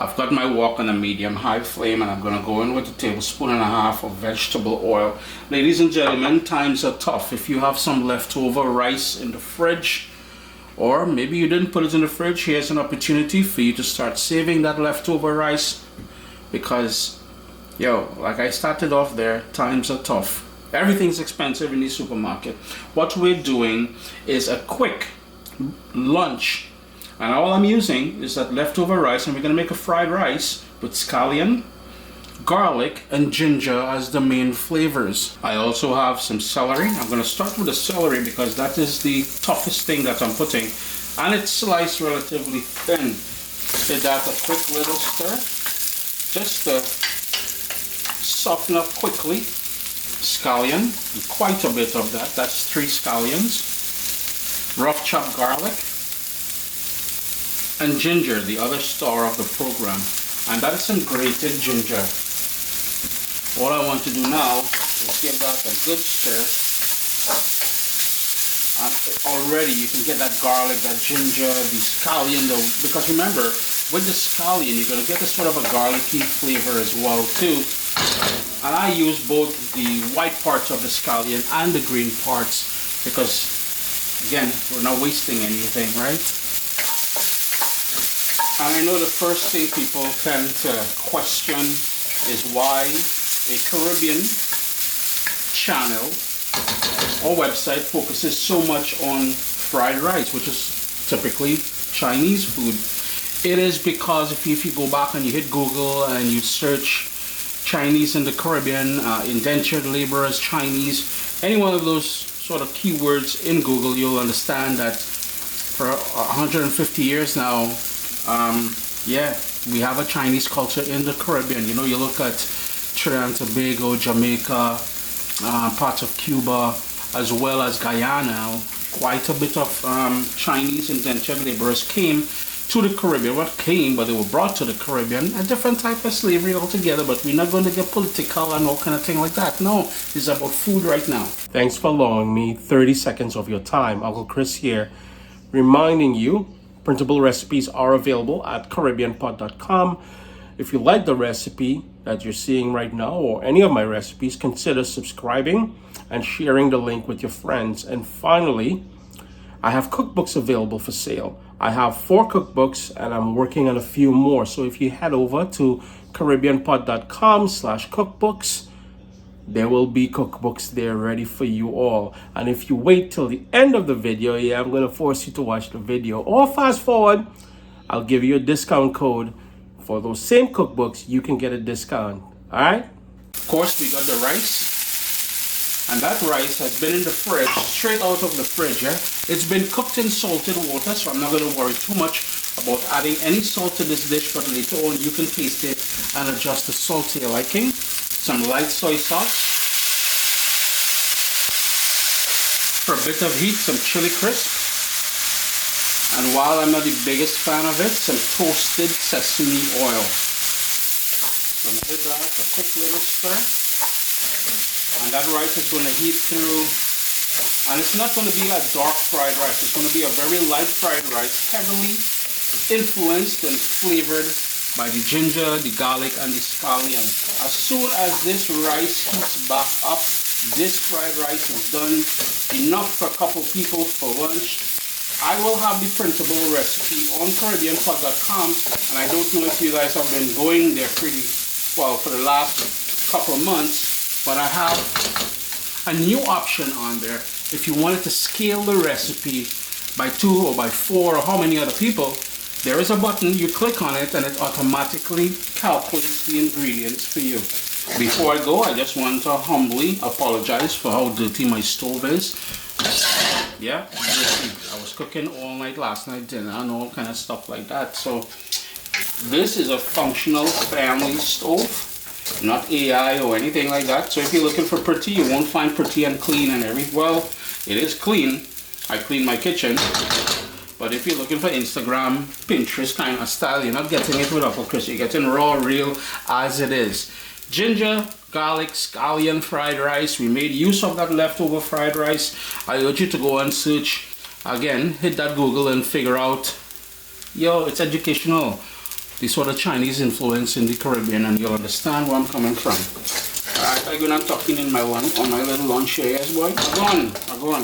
I've got my wok on a medium-high flame, and I'm going to go in with a tablespoon and a half of vegetable oil. Ladies and gentlemen, times are tough. If you have some leftover rice in the fridge, or maybe you didn't put it in the fridge, here's an opportunity for you to start saving that leftover rice, because, like I started off there, times are tough. Everything's expensive in the supermarket. What we're doing is a quick lunch. And all I'm using is that leftover rice, and we're going to make a fried rice with scallion, garlic, and ginger as the main flavors. I also have some celery. I'm going to start with the celery because that is the toughest thing that I'm putting. And it's sliced relatively thin. Give that a quick little stir. Just to soften up quickly. Scallion, quite a bit of that. That's 3 scallions. Rough chopped garlic. And ginger, the other star of the program, and that is some grated ginger. What I want to do now is give that a good stir, and already you can get that garlic, that ginger, the scallion, because remember, with the scallion you're going to get a sort of a garlicky flavor as well too. And I use both the white parts of the scallion and the green parts because, again, we're not wasting anything, right? And I know the first thing people tend to question is why a Caribbean channel or website focuses so much on fried rice, which is typically Chinese food. It is because if you go back and you hit Google and you search Chinese in the Caribbean, indentured laborers, Chinese, any one of those sort of keywords in Google, you'll understand that for 150 years now, we have a Chinese culture in the Caribbean. You know, you look at Trinidad and Tobago, Jamaica, parts of Cuba, as well as Guyana. Quite a bit of Chinese indentured laborers came to the Caribbean. What came, but they were brought to the Caribbean. A different type of slavery altogether, but we're not going to get political and all kind of thing like that. No, it's about food right now. Thanks for allowing me 30 seconds of your time. Uncle Chris here, reminding you, printable recipes are available at caribbeanpot.com. If you like the recipe that you're seeing right now or any of my recipes, consider subscribing and sharing the link with your friends. And finally, I have cookbooks available for sale. I have 4 cookbooks and I'm working on a few more. So if you head over to caribbeanpot.com/cookbooks, there will be cookbooks there ready for you all. And if you wait till the end of the video, I'm going to force you to watch the video or fast forward, I'll give you a discount code. For those same cookbooks, you can get a discount. All right? Of course, we got the rice. And that rice has been in the fridge, straight out of the fridge. It's been cooked in salted water, so I'm not going to worry too much about adding any salt to this dish, but later on you can taste it and adjust the salt to your liking. Some light soy sauce. For a bit of heat, some chili crisp. And while I'm not the biggest fan of it, some toasted sesame oil. Gonna hit that, a quick little stir. And that rice is gonna heat through. And it's not gonna be a dark fried rice. It's gonna be a very light fried rice, heavily influenced and flavored by the ginger, the garlic, and the scallion. As soon as this rice heats back up, this fried rice is done. Enough for a couple people for lunch. I will have the printable recipe on caribbeanpot.com, and I don't know if you guys have been going there pretty well for the last couple of months, but I have a new option on there. If you wanted to scale the recipe by 2 or by 4 or how many other people, there is a button, you click on it and it automatically calculates the ingredients for you. Before I go, I just want to humbly apologize for how dirty my stove is. Yeah, I was cooking all night last night, dinner and all kind of stuff like that. So this is a functional family stove, not AI or anything like that. So if you're looking for pretty, you won't find pretty and clean and everything. Well, it is clean. I clean my kitchen. But if you're looking for Instagram, Pinterest kind of style, you're not getting it with Uncle Chris. You're getting raw, real, as it is. Ginger, garlic, scallion fried rice. We made use of that leftover fried rice. I urge you to go and search. Again, hit that Google and figure out, it's educational. This was the Chinese influence in the Caribbean, and you'll understand where I'm coming from. Alright, I'm gonna talking in my lunch, on my little lunch here, yes boy. I'm gone.